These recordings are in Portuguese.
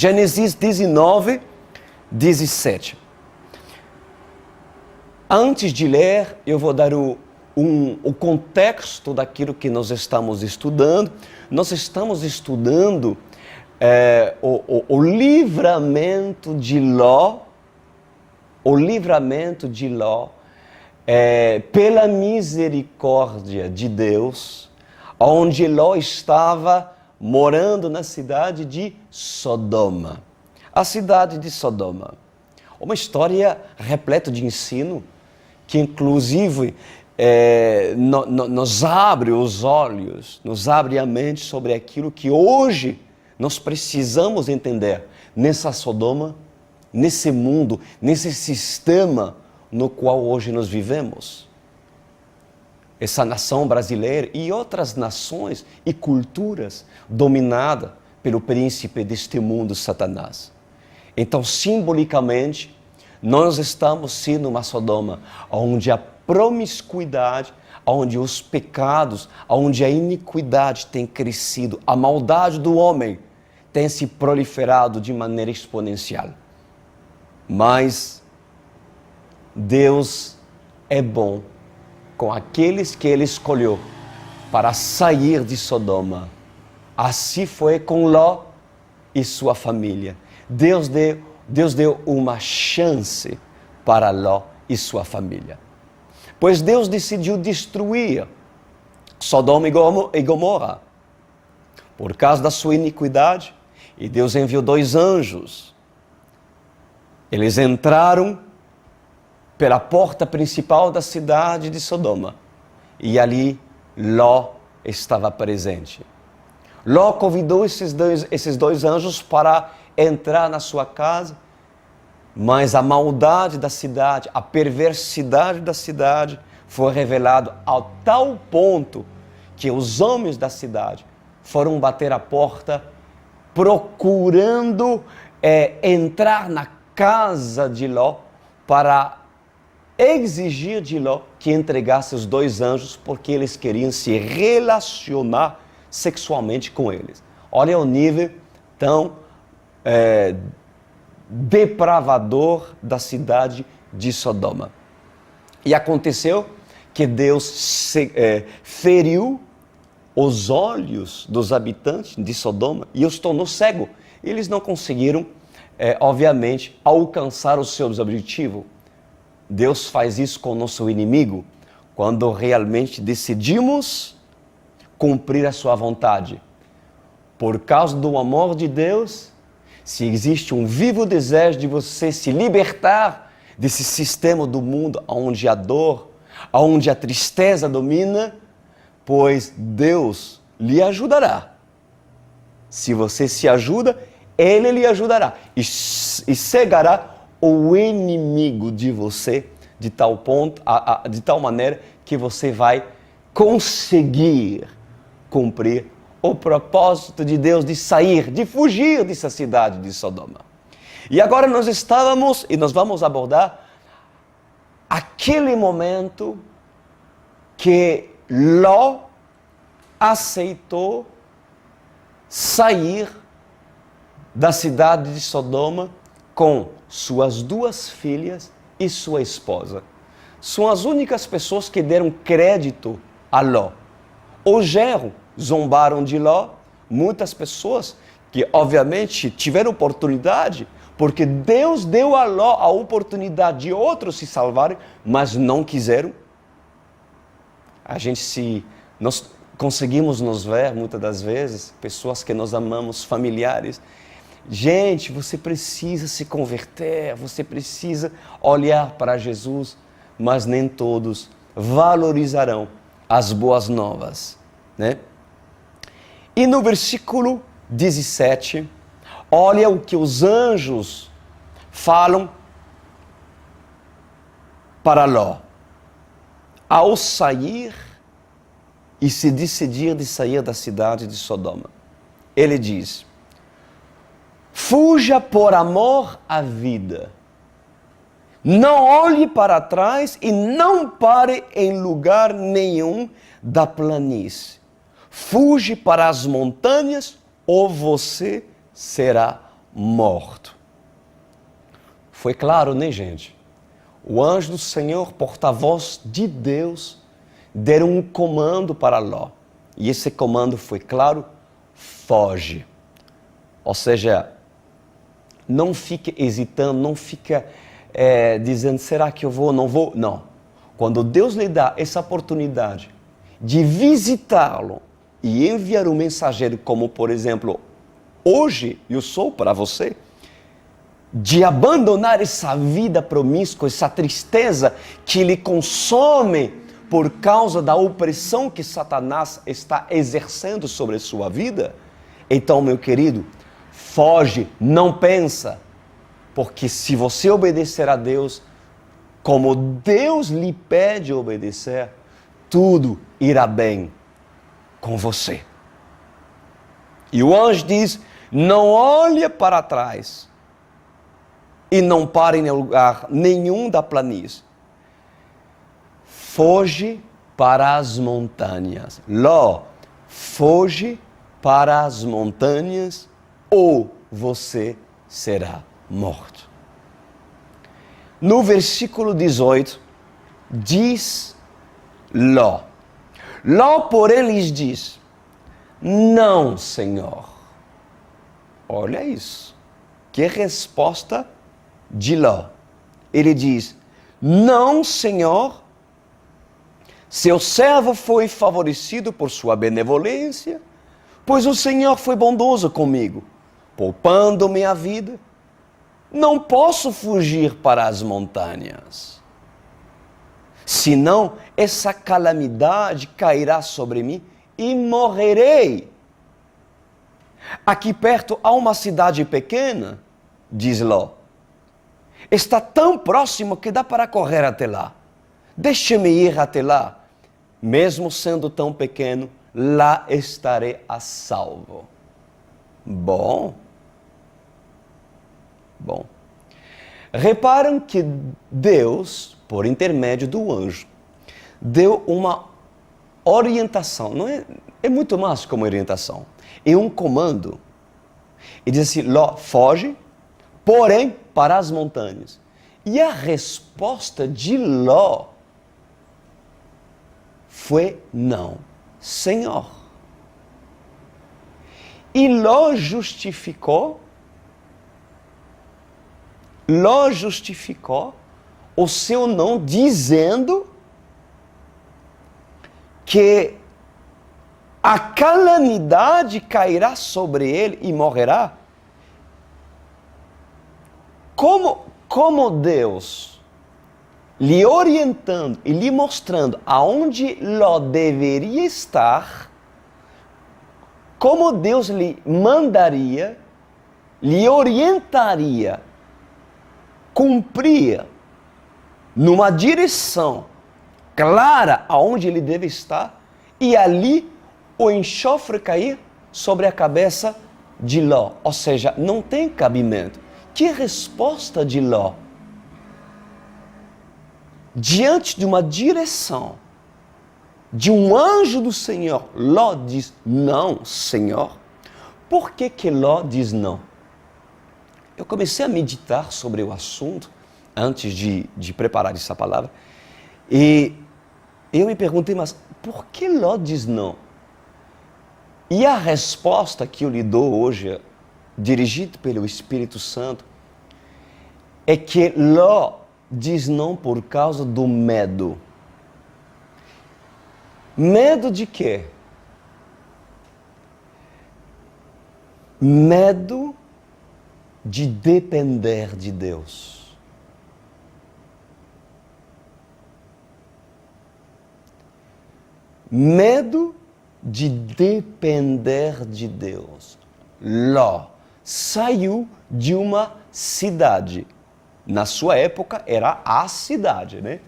Gênesis 19, 17. Antes de ler, eu vou dar o contexto daquilo que nós estamos estudando. Nós estamos estudando o livramento de Ló, pela misericórdia de Deus, onde Ló estava morando na cidade de Sodoma. A cidade de Sodoma. Uma história repleta de ensino, que inclusive nos abre os olhos, nos abre a mente sobre aquilo que hoje nós precisamos entender nessa Sodoma, nesse mundo, nesse sistema no qual hoje nós vivemos. Essa nação brasileira e outras nações e culturas dominadas pelo príncipe deste mundo, Satanás. Então, simbolicamente, nós estamos sendo uma Sodoma, onde a promiscuidade, onde os pecados, onde a iniquidade tem crescido, a maldade do homem tem se proliferado de maneira exponencial. Mas Deus é bom com aqueles que Ele escolheu para sair de Sodoma. Assim foi com Ló e sua família. Deus deu uma chance para Ló e sua família. Pois Deus decidiu destruir Sodoma e Gomorra por causa da sua iniquidade. E Deus enviou 2 anjos. Eles entraram pela porta principal da cidade de Sodoma. E ali Ló estava presente. Ló convidou esses dois anjos para entrar na sua casa, mas a maldade da cidade, a perversidade da cidade foi revelada ao tal ponto que os homens da cidade foram bater a porta procurando entrar na casa de Ló para exigir de Ló que entregasse os 2 anjos, porque eles queriam se relacionar sexualmente com eles. Olha o nível tão depravador da cidade de Sodoma. E aconteceu que Deus feriu os olhos dos habitantes de Sodoma e os tornou cegos. Eles não conseguiram, obviamente, alcançar os seus objetivos. Deus faz isso com o nosso inimigo quando realmente decidimos cumprir a sua vontade. Por causa do amor de Deus, se existe um vivo desejo de você se libertar desse sistema do mundo onde a dor, onde a tristeza domina, pois Deus lhe ajudará. Se você se ajuda, Ele lhe ajudará e cegará o inimigo de você de tal ponto, de tal maneira que você vai conseguir cumprir o propósito de Deus de sair, de fugir dessa cidade de Sodoma. E agora nós vamos abordar aquele momento que Ló aceitou sair da cidade de Sodoma com suas 2 filhas e sua esposa. São as únicas pessoas que deram crédito a Ló. O genro zombaram de Ló, muitas pessoas que obviamente tiveram oportunidade, porque Deus deu a Ló a oportunidade de outros se salvarem, mas não quiseram. Nós conseguimos nos ver muitas das vezes, pessoas que nós amamos, familiares. Gente, você precisa se converter, você precisa olhar para Jesus, mas nem todos valorizarão as boas novas, né? E no versículo 17, olha o que os anjos falam para Ló. Ao sair e se decidir de sair da cidade de Sodoma, ele diz: fuja por amor à vida. Não olhe para trás e não pare em lugar nenhum da planície. Fuge para as montanhas ou você será morto. Foi claro, né, gente? O anjo do Senhor, porta-voz de Deus, deram um comando para Ló. E esse comando foi claro: foge. Ou seja, não fique hesitando, não fica dizendo, será que eu vou ou não vou? Não. Quando Deus lhe dá essa oportunidade de visitá-lo e enviar um mensageiro, como por exemplo, hoje eu sou para você, de abandonar essa vida promíscua, essa tristeza que lhe consome por causa da opressão que Satanás está exercendo sobre a sua vida, então, meu querido, foge, não pensa, porque se você obedecer a Deus, como Deus lhe pede obedecer, tudo irá bem com você. E o anjo diz, não olhe para trás e não pare em lugar nenhum da planície. Foge para as montanhas. Ló, foge para as montanhas ou você será morto. No versículo 18, diz Ló. Ló, porém, lhes diz, não, Senhor. Olha isso. Que resposta de Ló. Ele diz, não, Senhor, seu servo foi favorecido por sua benevolência, pois o Senhor foi bondoso comigo, poupando minha vida. Não posso fugir para as montanhas, senão essa calamidade cairá sobre mim e morrerei. Aqui perto há uma cidade pequena, diz Ló. Está tão próximo que dá para correr até lá. Deixe-me ir até lá. Mesmo sendo tão pequeno, lá estarei a salvo. Bom. Reparam que Deus, por intermédio do anjo, deu uma orientação. Não é muito mais como orientação. É um comando. Ele diz assim, Ló, foge, porém, para as montanhas. E a resposta de Ló foi não, Senhor. E Ló justificou o seu não, dizendo que a calamidade cairá sobre ele e morrerá. Como Deus lhe orientando e lhe mostrando aonde Ló deveria estar, como Deus lhe mandaria, lhe orientaria, cumprir numa direção clara aonde ele deve estar, e ali o enxofre cair sobre a cabeça de Ló. Ou seja, não tem cabimento. Que resposta de Ló? Diante de uma direção de um anjo do Senhor, Ló diz não, Senhor. Por que Ló diz não? Eu comecei a meditar sobre o assunto antes de preparar essa palavra e eu me perguntei, mas por que Ló diz não? E a resposta que eu lhe dou hoje, dirigido pelo Espírito Santo, é que Ló diz não por causa do medo. Medo de quê? Medo de depender de Deus. Medo de depender de Deus. Ló saiu de uma cidade. Na sua época era a cidade, né?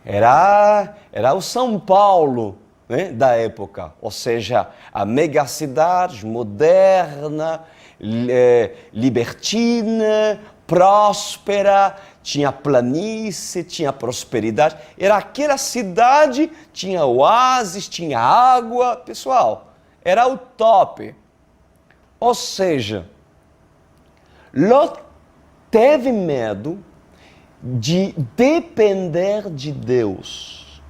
Era o São Paulo, né, da época. Ou seja, a megacidade moderna, libertina, próspera, tinha planície, tinha prosperidade. Era aquela cidade, tinha oásis, tinha água. Pessoal, era o top. Ou seja, Ló teve medo de depender de Deus.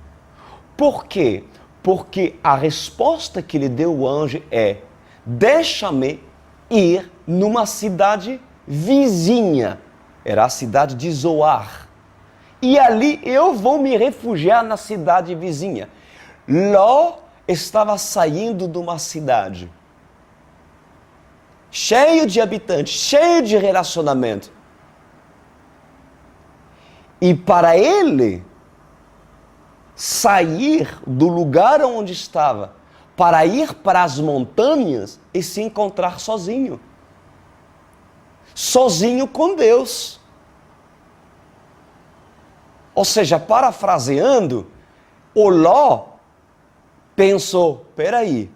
Por quê? Porque a resposta que lhe deu o anjo é: deixa-me ir numa cidade vizinha. Era a cidade de Zoar. E ali eu vou me refugiar na cidade vizinha. Ló estava saindo de uma cidade cheio de habitantes, cheio de relacionamento. E para ele sair do lugar onde estava, para ir para as montanhas e se encontrar sozinho. Sozinho com Deus. Ou seja, parafraseando, o Ló pensou: peraí,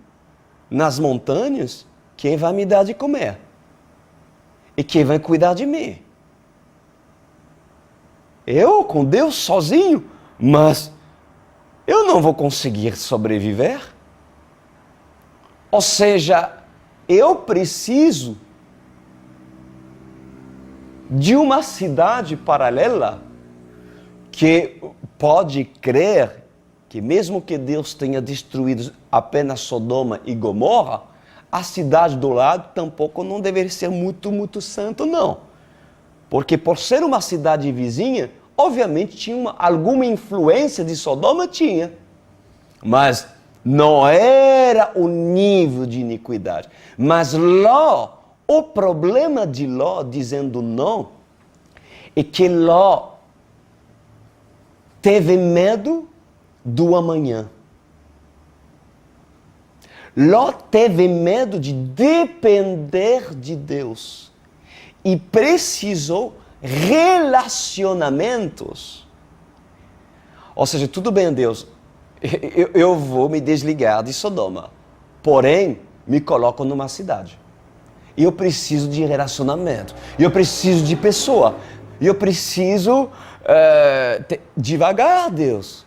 nas montanhas, quem vai me dar de comer? E quem vai cuidar de mim? Eu com Deus sozinho? Mas eu não vou conseguir sobreviver. Ou seja, eu preciso de uma cidade paralela que pode crer que mesmo que Deus tenha destruído apenas Sodoma e Gomorra, a cidade do lado tampouco não deveria ser muito santo, não. Porque por ser uma cidade vizinha, obviamente tinha alguma influência de Sodoma, tinha. Mas não era o nível de iniquidade. Mas Ló, o problema de Ló dizendo não, é que Ló teve medo do amanhã. Ló teve medo de depender de Deus e precisou relacionamentos. Ou seja, tudo bem, Deus, eu vou me desligar de Sodoma, porém, me coloco numa cidade. E eu preciso de relacionamento, e eu preciso de pessoa, e eu preciso devagar, Deus.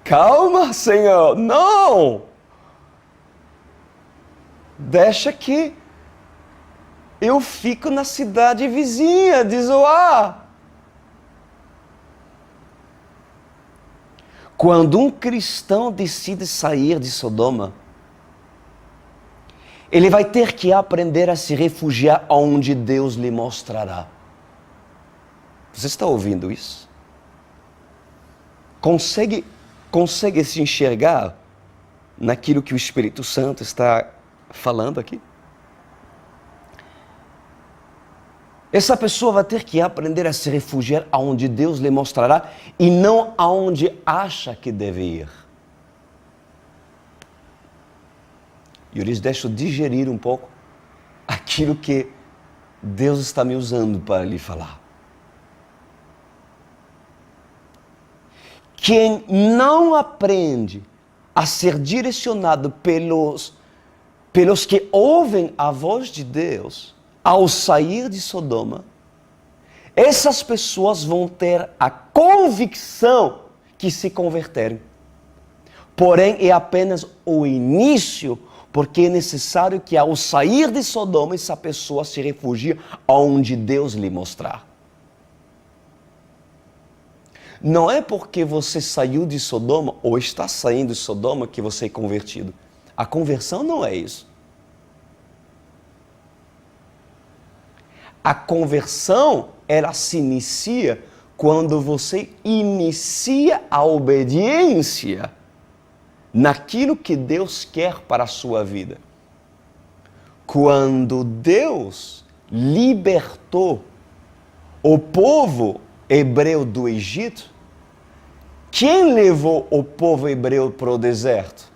Calma, Senhor, não! Deixa que eu fico na cidade vizinha de Zoar. Quando um cristão decide sair de Sodoma, ele vai ter que aprender a se refugiar onde Deus lhe mostrará. Você está ouvindo isso? Consegue se enxergar naquilo que o Espírito Santo está falando aqui? Essa pessoa vai ter que aprender a se refugiar aonde Deus lhe mostrará e não aonde acha que deve ir. E eu lhes deixo digerir um pouco aquilo que Deus está me usando para lhe falar. Quem não aprende a ser direcionado pelos que ouvem a voz de Deus, ao sair de Sodoma, essas pessoas vão ter a convicção que se converterem. Porém, é apenas o início, porque é necessário que ao sair de Sodoma, essa pessoa se refugie onde Deus lhe mostrar. Não é porque você saiu de Sodoma ou está saindo de Sodoma que você é convertido. A conversão não é isso. A conversão, ela se inicia quando você inicia a obediência naquilo que Deus quer para a sua vida. Quando Deus libertou o povo hebreu do Egito, quem levou o povo hebreu para o deserto?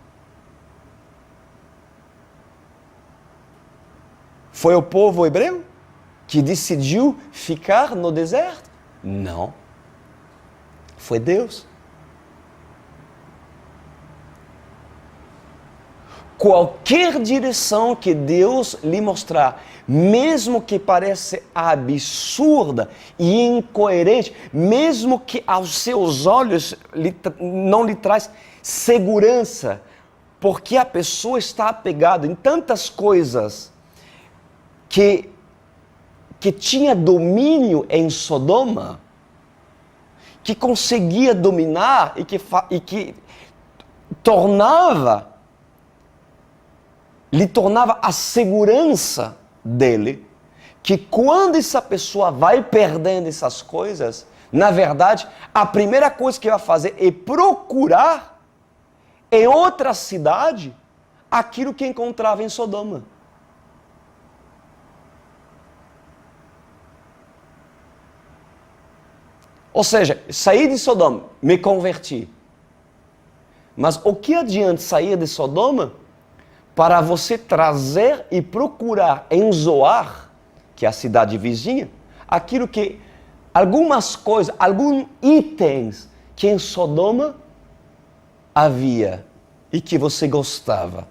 Foi o povo hebreu que decidiu ficar no deserto? Não. Foi Deus. Qualquer direção que Deus lhe mostrar, mesmo que pareça absurda e incoerente, mesmo que aos seus olhos não lhe traz segurança, porque a pessoa está apegada em tantas coisas que que tinha domínio em Sodoma, que conseguia dominar e que lhe tornava a segurança dele, que quando essa pessoa vai perdendo essas coisas, na verdade, a primeira coisa que vai fazer é procurar em outra cidade aquilo que encontrava em Sodoma. Ou seja, saí de Sodoma, me converti. Mas o que adianta sair de Sodoma para você trazer e procurar em Zoar, que é a cidade vizinha, aquilo que, algumas coisas, alguns itens que em Sodoma havia e que você gostava.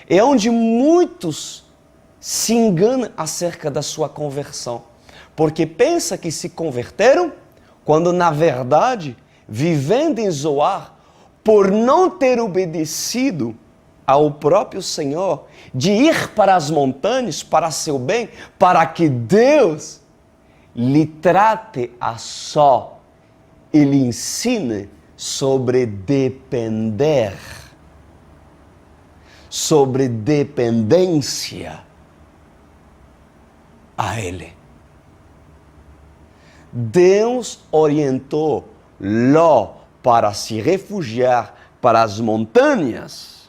É onde muitos se enganam acerca da sua conversão, porque pensa que se converteram, quando na verdade, vivendo em Zoar, por não ter obedecido ao próprio Senhor, de ir para as montanhas para seu bem, para que Deus lhe trate a só e lhe ensine sobre depender, sobre dependência a Ele. Deus orientou Ló para se refugiar para as montanhas.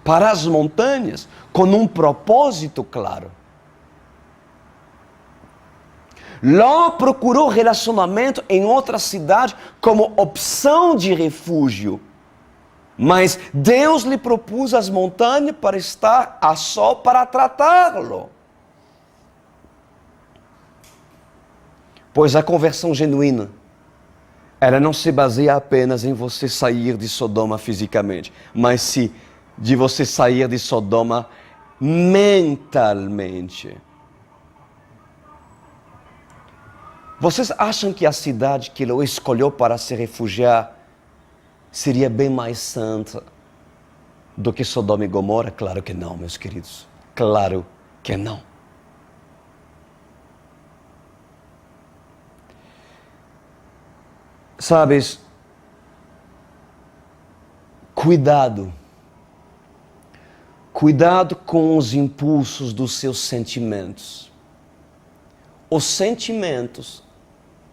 Para as montanhas, com um propósito claro. Ló procurou relacionamento em outra cidade como opção de refúgio. Mas Deus lhe propôs as montanhas para estar a só para tratá-lo. Pois a conversão genuína, ela não se baseia apenas em você sair de Sodoma fisicamente, mas se de você sair de Sodoma mentalmente. Vocês acham que a cidade que Ló escolheu para se refugiar seria bem mais santa do que Sodoma e Gomorra? Claro que não, meus queridos. Claro que não. Sabes, cuidado com os impulsos dos seus sentimentos. Os sentimentos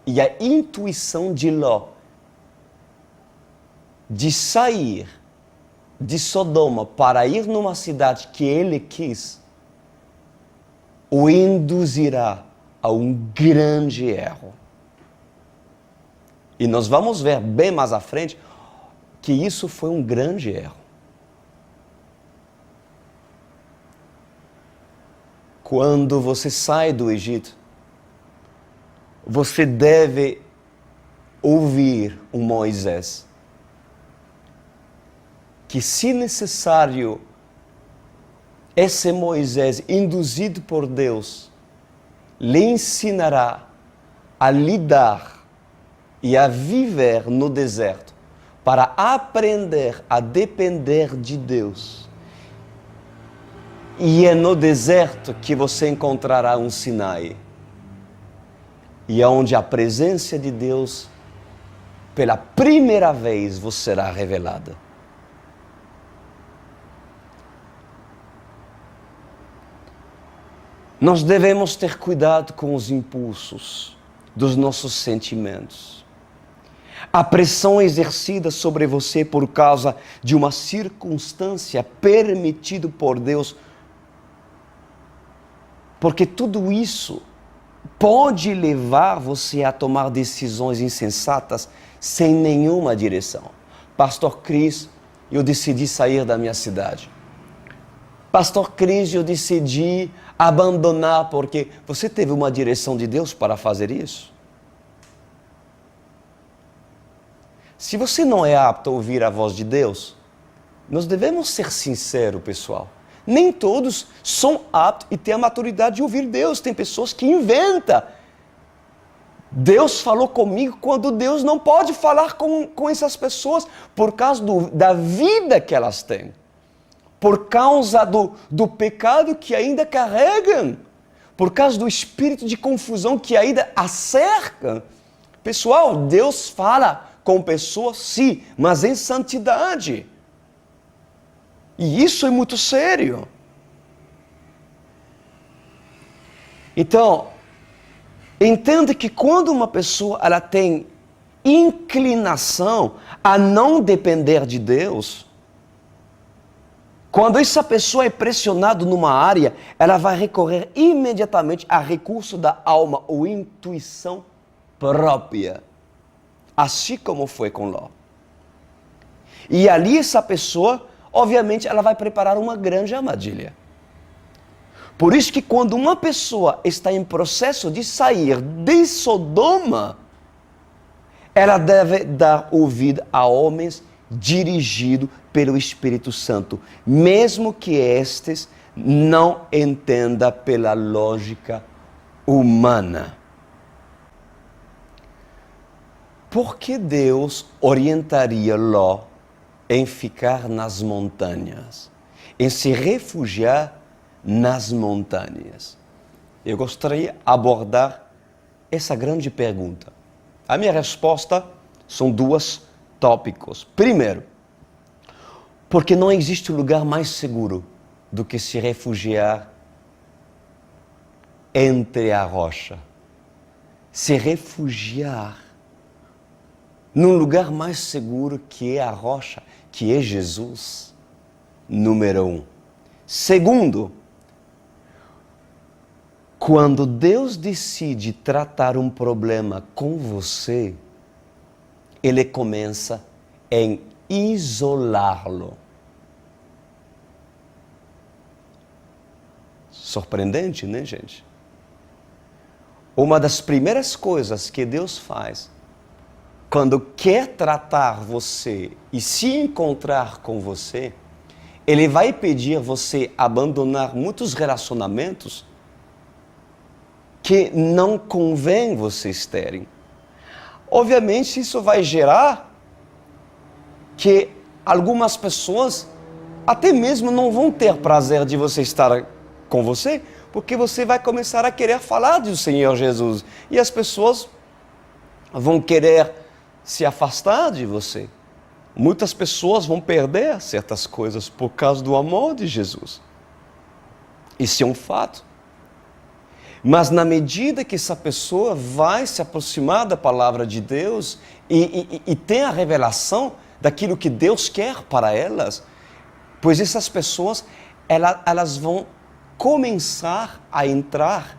e a intuição de Ló de sair de Sodoma para ir numa cidade que ele quis, o induzirá a um grande erro. E nós vamos ver bem mais à frente que isso foi um grande erro. Quando você sai do Egito, você deve ouvir o Moisés, que se necessário, esse Moisés, induzido por Deus, lhe ensinará a lidar e a viver no deserto, para aprender a depender de Deus. E é no deserto que você encontrará um Sinai. E é onde a presença de Deus, pela primeira vez, vos será revelada. Nós devemos ter cuidado com os impulsos dos nossos sentimentos. A pressão exercida sobre você por causa de uma circunstância permitida por Deus, porque tudo isso pode levar você a tomar decisões insensatas sem nenhuma direção. Pastor Cris, eu decidi sair da minha cidade. Pastor Cris, eu decidi abandonar porque você teve uma direção de Deus para fazer isso? Se você não é apto a ouvir a voz de Deus, nós devemos ser sinceros, pessoal. Nem todos são aptos e têm a maturidade de ouvir Deus. Tem pessoas que inventam. Deus falou comigo quando Deus não pode falar com essas pessoas por causa da vida que elas têm. por causa do pecado que ainda carregam, por causa do espírito de confusão que ainda a cerca. Pessoal, Deus fala com pessoas, sim, mas em santidade. E isso é muito sério. Então, entenda que quando uma pessoa ela tem inclinação a não depender de Deus, quando essa pessoa é pressionada numa área, ela vai recorrer imediatamente a recurso da alma ou intuição própria. Assim como foi com Ló. E ali essa pessoa, obviamente, ela vai preparar uma grande armadilha. Por isso que quando uma pessoa está em processo de sair de Sodoma, ela deve dar ouvido a homens dirigidos pelo Espírito Santo, mesmo que estes não entendam pela lógica humana. Por que Deus orientaria Ló em ficar nas montanhas, em se refugiar nas montanhas? Eu gostaria de abordar essa grande pergunta. A minha resposta são dois tópicos. Primeiro, porque não existe lugar mais seguro do que se refugiar entre a rocha. Se refugiar num lugar mais seguro que é a rocha, que é Jesus, número 1. Segundo, quando Deus decide tratar um problema com você, Ele começa em isolá-lo. Surpreendente, né, gente? Uma das primeiras coisas que Deus faz quando quer tratar você e se encontrar com você, Ele vai pedir você abandonar muitos relacionamentos que não convém vocês terem. Obviamente, isso vai gerar que algumas pessoas até mesmo não vão ter prazer de você estar com você, porque você vai começar a querer falar do Senhor Jesus. E as pessoas vão querer se afastar de você. Muitas pessoas vão perder certas coisas por causa do amor de Jesus. Isso é um fato. Mas na medida que essa pessoa vai se aproximar da palavra de Deus e tem a revelação daquilo que Deus quer para elas, pois essas pessoas elas vão começar a entrar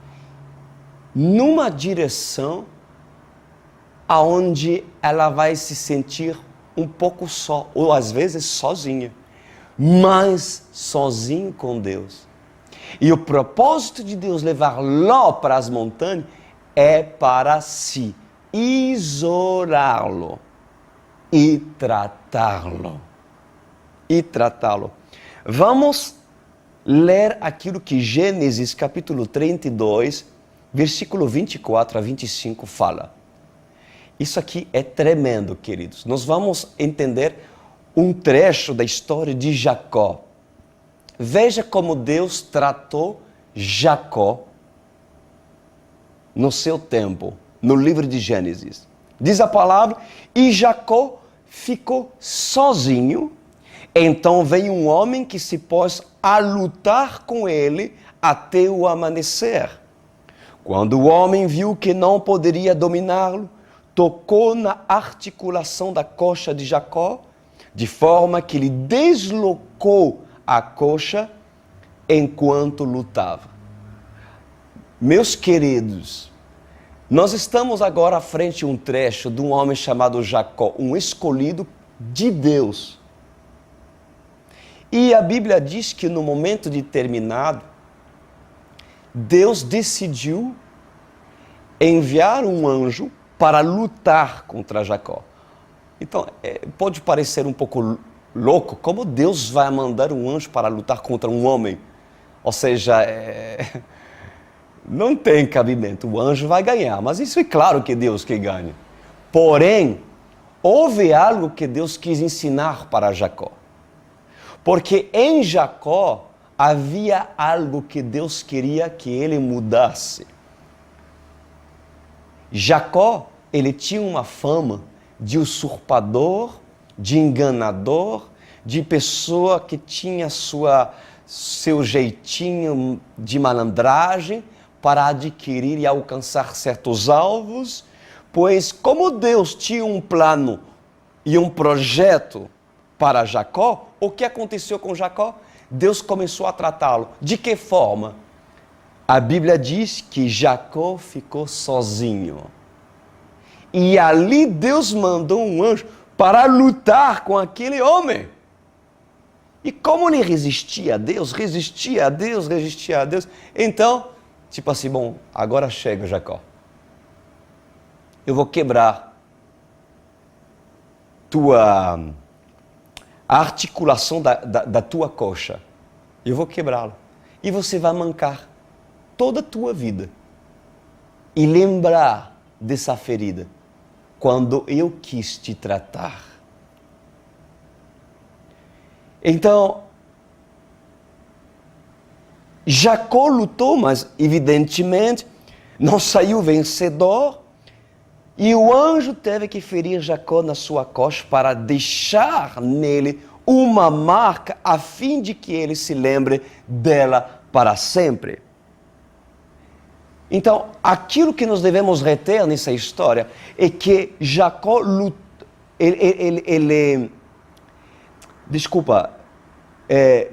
numa direção aonde ela vai se sentir um pouco só, ou às vezes sozinha, mas sozinho com Deus. E o propósito de Deus levar Ló para as montanhas é para se isolá-lo e tratá-lo. Vamos ler aquilo que Gênesis capítulo 32, versículo 24 a 25 fala. Isso aqui é tremendo, queridos. Nós vamos entender um trecho da história de Jacó. Veja como Deus tratou Jacó no seu tempo, no livro de Gênesis. Diz a palavra, e Jacó ficou sozinho. Então veio um homem que se pôs a lutar com ele até o amanhecer. Quando o homem viu que não poderia dominá-lo, tocou na articulação da coxa de Jacó, de forma que ele deslocou a coxa enquanto lutava. Meus queridos, nós estamos agora à frente de um trecho de um homem chamado Jacó, um escolhido de Deus. E a Bíblia diz que no momento determinado, Deus decidiu enviar um anjo para lutar contra Jacó. Então, pode parecer um pouco louco, como Deus vai mandar um anjo para lutar contra um homem? Ou seja, não tem cabimento, o anjo vai ganhar, mas isso é claro que Deus que ganha. Porém, houve algo que Deus quis ensinar para Jacó. Porque em Jacó havia algo que Deus queria que ele mudasse. Jacó, ele tinha uma fama de usurpador, de enganador, de pessoa que tinha seu jeitinho de malandragem para adquirir e alcançar certos alvos, pois como Deus tinha um plano e um projeto para Jacó, o que aconteceu com Jacó? Deus começou a tratá-lo. De que forma? A Bíblia diz que Jacó ficou sozinho. E ali Deus mandou um anjo para lutar com aquele homem. E como ele resistia a Deus, então, tipo assim, bom, agora chega, Jacó. Eu vou quebrar a articulação da tua coxa. Eu vou quebrá-la. E você vai mancar toda a tua vida. E lembrar dessa ferida. Quando eu quis te tratar. Então, Jacó lutou, mas evidentemente não saiu vencedor. E o anjo teve que ferir Jacó na sua coxa para deixar nele uma marca a fim de que ele se lembre dela para sempre. Então, aquilo que nós devemos reter nessa história é que Jacó lutou,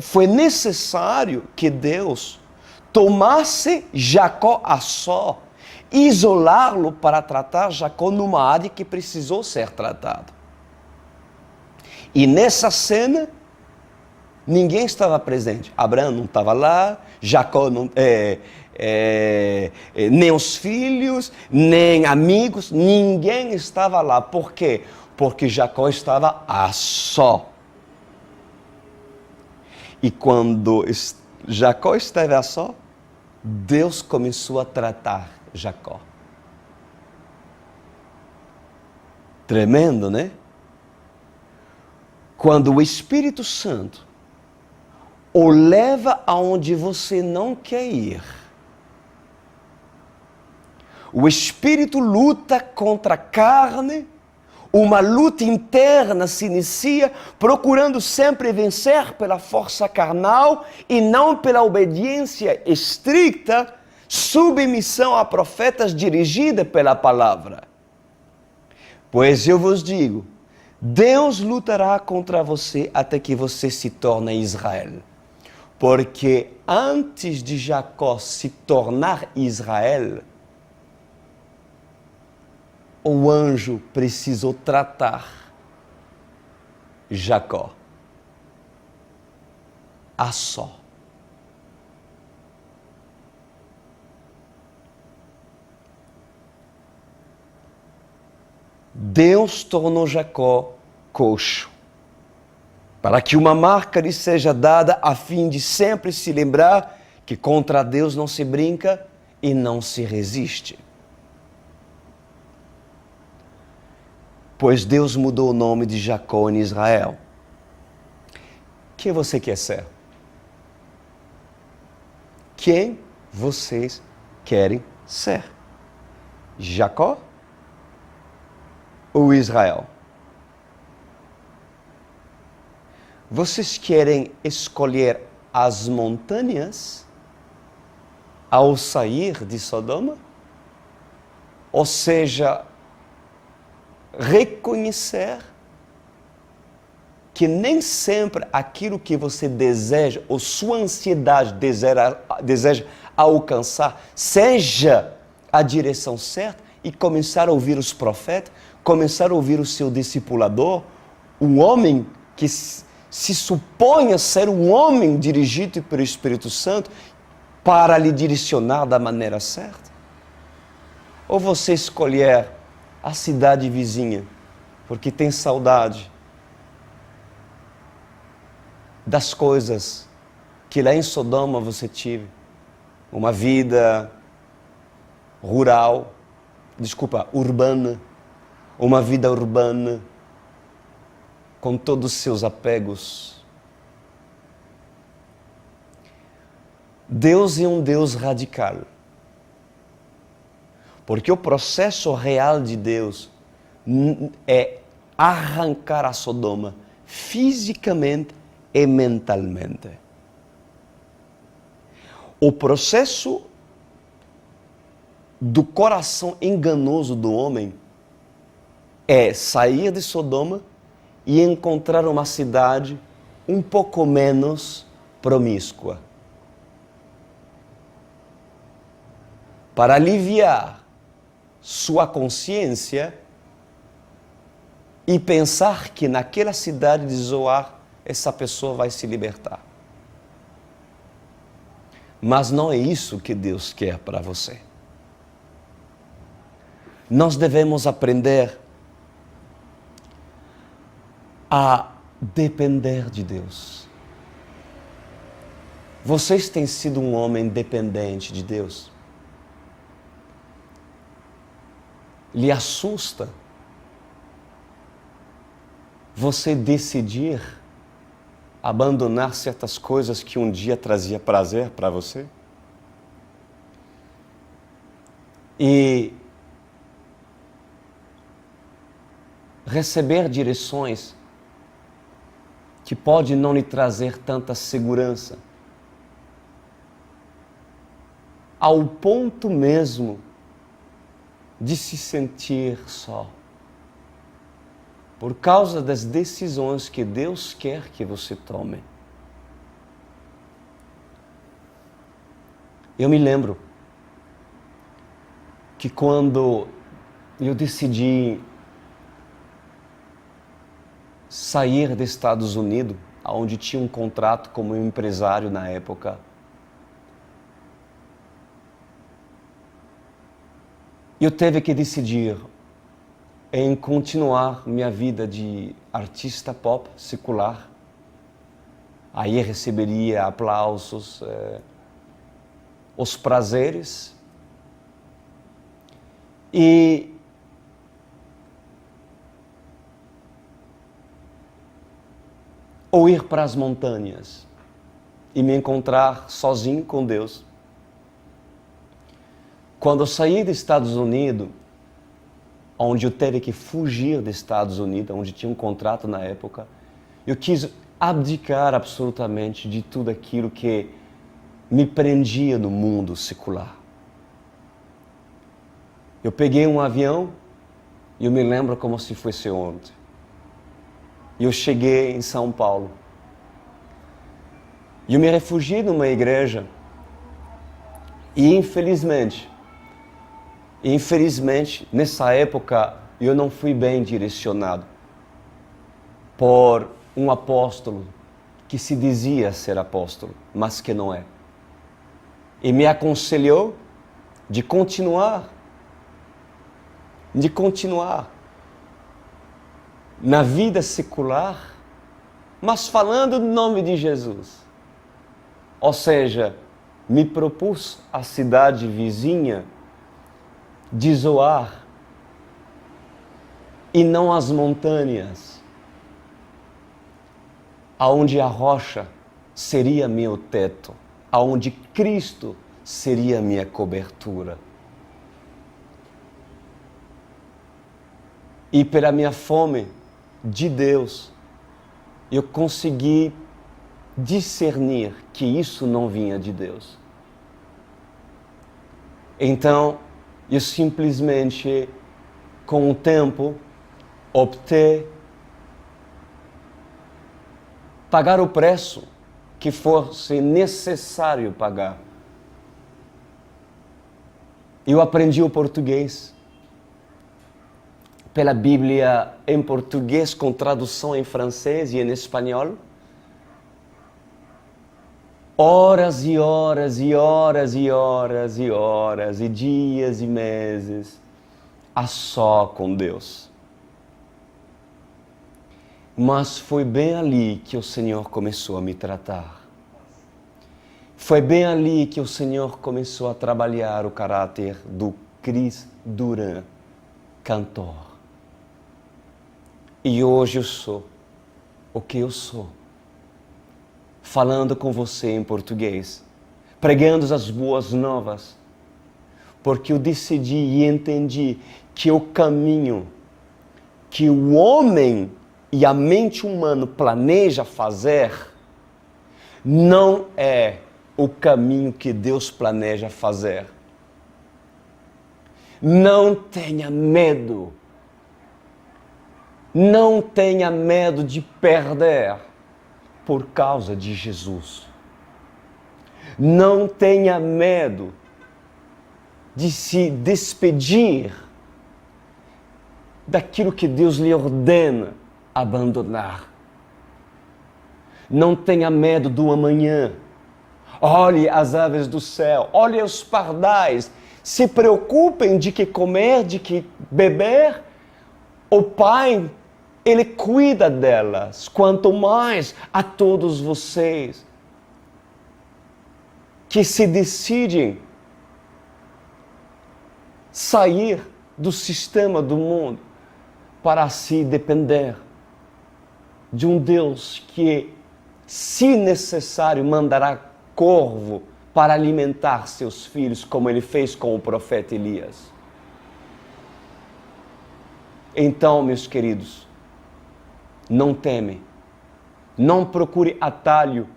foi necessário que Deus tomasse Jacó a só, isolá-lo para tratar Jacó numa área que precisou ser tratada. E nessa cena, ninguém estava presente. Abraão não estava lá, Jacó não, nem os filhos, nem amigos, ninguém estava lá. Por quê? Porque Jacó estava a só. E quando Jacó esteve a só, Deus começou a tratar Jacó. Tremendo, né? Quando o Espírito Santo o leva aonde você não quer ir, o Espírito luta contra a carne, uma luta interna se inicia, procurando sempre vencer pela força carnal e não pela obediência estricta, submissão a profetas dirigida pela palavra. Pois eu vos digo, Deus lutará contra você até que você se torne Israel. Porque antes de Jacó se tornar Israel, o anjo precisou tratar Jacó a só. Deus tornou Jacó coxo, para que uma marca lhe seja dada a fim de sempre se lembrar que contra Deus não se brinca e não se resiste. Pois Deus mudou o nome de Jacó em Israel. Quem você quer ser? Quem vocês querem ser? Jacó ou Israel? Vocês querem escolher as montanhas ao sair de Sodoma? Ou seja, reconhecer que nem sempre aquilo que você deseja, ou sua ansiedade deseja alcançar, seja a direção certa, e começar a ouvir os profetas, começar a ouvir o seu discipulador, um homem que se suponha ser um homem dirigido pelo Espírito Santo para lhe direcionar da maneira certa? Ou você escolher a cidade vizinha, porque tem saudade das coisas que lá em Sodoma você tive, uma vida urbana, uma vida urbana, com todos os seus apegos, Deus é um Deus radical. Porque o processo real de Deus é arrancar a Sodoma fisicamente e mentalmente. O processo do coração enganoso do homem é sair de Sodoma e encontrar uma cidade um pouco menos promíscua. Para aliviar sua consciência e pensar que naquela cidade de Zoar essa pessoa vai se libertar. Mas não é isso que Deus quer para você. Nós devemos aprender a depender de Deus. Vocês têm sido um homem dependente de Deus? Lhe assusta você decidir abandonar certas coisas que um dia trazia prazer para você? E receber direções que pode não lhe trazer tanta segurança, ao ponto mesmo de se sentir só, por causa das decisões que Deus quer que você tome. Eu me lembro que quando eu decidi sair dos Estados Unidos, onde tinha um contrato como empresário na época, eu tive que decidir em continuar minha vida de artista pop secular. Aí receberia aplausos, os prazeres, ou ir para as montanhas e me encontrar sozinho com Deus. Quando eu saí dos Estados Unidos, onde eu tive que fugir dos Estados Unidos, onde tinha um contrato na época, eu quis abdicar absolutamente de tudo aquilo que me prendia no mundo secular. Eu peguei um avião e eu me lembro como se fosse ontem. E eu cheguei em São Paulo. E eu me refugiei numa igreja. E infelizmente, nessa época, eu não fui bem direcionado por um apóstolo que se dizia ser apóstolo, mas que não é. E me aconselhou de continuar na vida secular, mas falando no nome de Jesus. Ou seja, me propus a cidade vizinha de Zoar e não as montanhas, aonde a rocha seria meu teto, aonde Cristo seria minha cobertura. E pela minha fome de Deus, eu consegui discernir que isso não vinha de Deus. Então, eu simplesmente, com o tempo, optei pagar o preço que fosse necessário pagar. Eu aprendi o português pela Bíblia em português com tradução em francês e em espanhol. Horas e horas e horas e horas e horas e dias e meses a só com Deus. Mas foi bem ali que o Senhor começou a me tratar. Foi bem ali que o Senhor começou a trabalhar o caráter do Chris Duran, cantor. E hoje eu sou o que eu sou, falando com você em português, pregando as boas novas, porque eu decidi e entendi que o caminho que o homem e a mente humana planeja fazer não é o caminho que Deus planeja fazer. Não tenha medo. Não tenha medo de perder por causa de Jesus. Não tenha medo de se despedir daquilo que Deus lhe ordena abandonar. Não tenha medo do amanhã. Olhe as aves do céu, olhe os pardais. Se preocupem de que comer, de que beber. O Pai, Ele cuida delas. Quanto mais a todos vocês que se decidem sair do sistema do mundo para se depender de um Deus que, se necessário, mandará corvo para alimentar seus filhos, como ele fez com o profeta Elias. Então, meus queridos, não teme, não procure atalho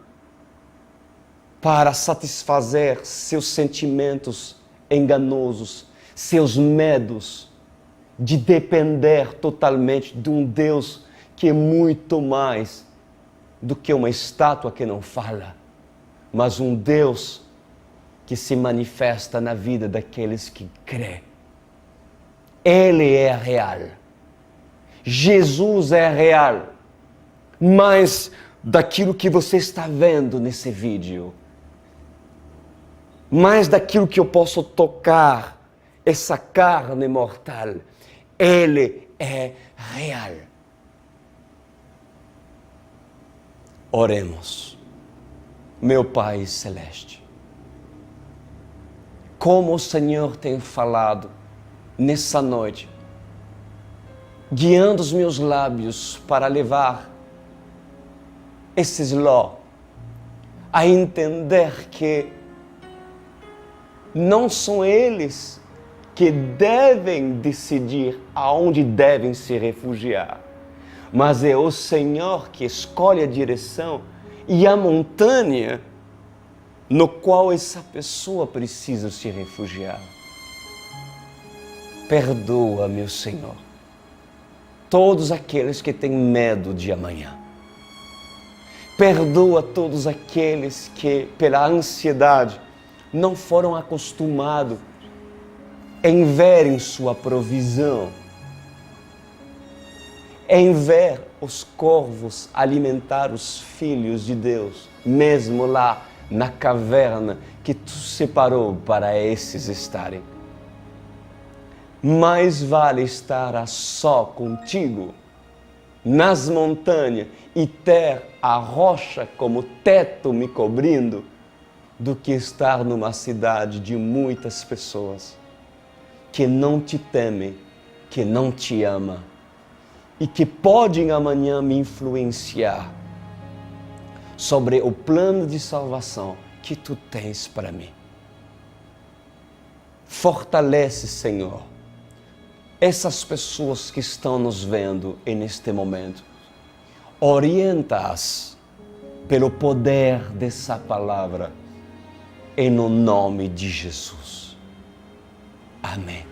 para satisfazer seus sentimentos enganosos, seus medos de depender totalmente de um Deus que é muito mais do que uma estátua que não fala, mas um Deus que se manifesta na vida daqueles que crê. Ele é real. Jesus é real. Mas daquilo que você está vendo nesse vídeo, mais daquilo que eu posso tocar, essa carne mortal, Ele é real. Oremos. Meu Pai Celeste, como o Senhor tem falado nessa noite, guiando os meus lábios para levar esses Ló a entender que não são eles que devem decidir aonde devem se refugiar, mas é o Senhor que escolhe a direção e a montanha no qual essa pessoa precisa se refugiar. Perdoa, meu Senhor, todos aqueles que têm medo de amanhã. Perdoa todos aqueles que, pela ansiedade, não foram acostumados em verem sua provisão, em ver os corvos alimentar os filhos de Deus, mesmo lá na caverna que tu separou para esses estarem. Mais vale estar a só contigo, nas montanhas, e ter a rocha como teto me cobrindo, do que estar numa cidade de muitas pessoas que não te temem, que não te amam e que podem amanhã me influenciar sobre o plano de salvação que tu tens para mim. Fortalece, Senhor, essas pessoas que estão nos vendo neste momento. Orienta-as pelo poder dessa palavra, em nome de Jesus. Amém.